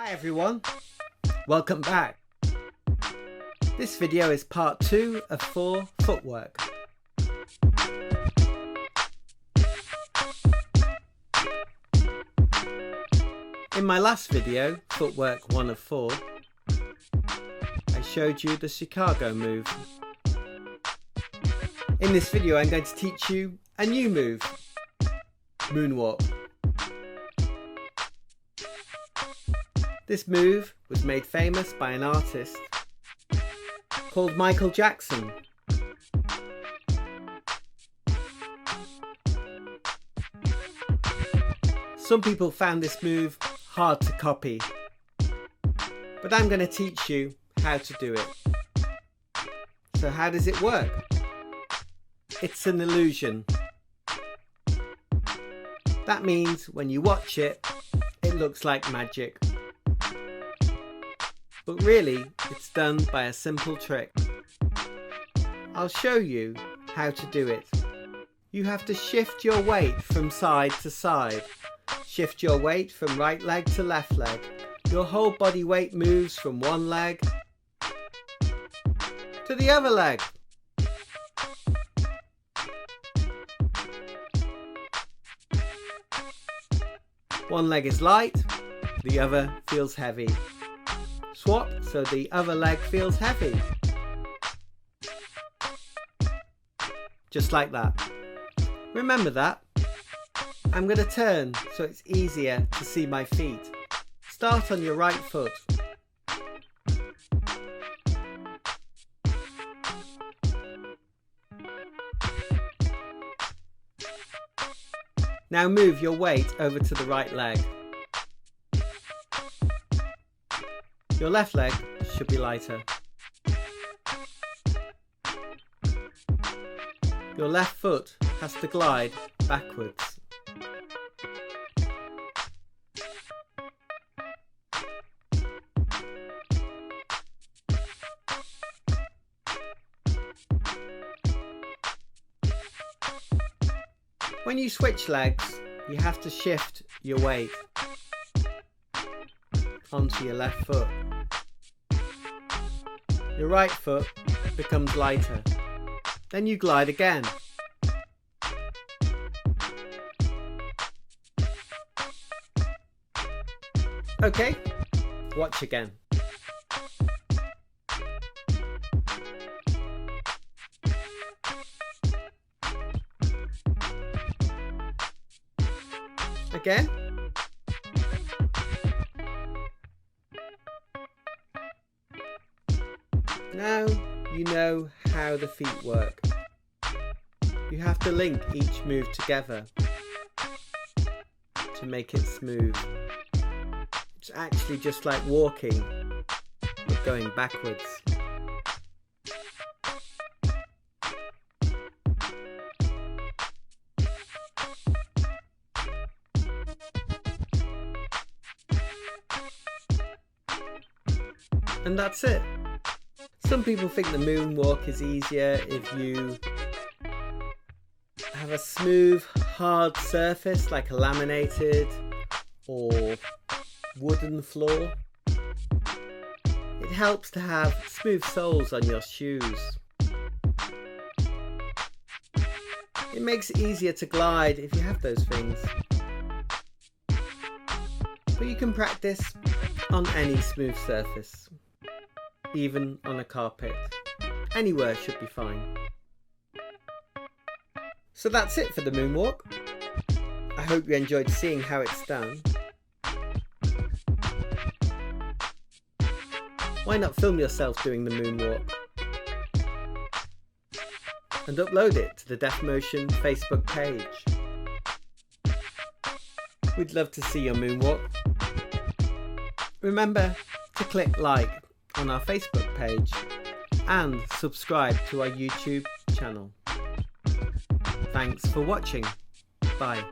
Hi everyone, welcome back. This video is part 2 of 4 Footwork. In my last video, Footwork 1 of 4, I showed you the Chicago move. In this video I'm going to teach you a new move, Moonwalk. This move was made famous by an artist called Michael Jackson. Some people found this move hard to copy, but I'm going to teach you how to do it. So how does it work? It's an illusion. That means when you watch it, it looks like magic. But really, it's done by a simple trick. I'll show you how to do it. You have to shift your weight from side to side. Shift your weight from right leg to left leg. Your whole body weight moves from one leg to the other leg. One leg is light, the other feels heavy. Swap so the other leg feels heavy. Just like that. Remember that. I'm going to turn so it's easier to see my feet. Start on your right foot. Now move your weight over to the right leg. Your left leg should be lighter. Your left foot has to glide backwards. When you switch legs, you have to shift your weight onto your left foot. Your right foot becomes lighter. Then you glide again. Okay, watch again. Again. Now you know how the feet work. You have to link each move together to make it smooth. It's actually just like walking, but going backwards. And that's it. Some people think the moonwalk is easier if you have a smooth, hard surface like a laminated or wooden floor. It helps to have smooth soles on your shoes. It makes it easier to glide if you have those things. But you can practice on any smooth surface. Even on a carpet. Anywhere should be fine. So that's it for the moonwalk. I hope you enjoyed seeing how it's done. Why not film yourself doing the moonwalk and upload it to the Deaf Motion Facebook page? We'd love to see your moonwalk. Remember to click like on our Facebook page and subscribe to our YouTube channel. Thanks for watching. Bye.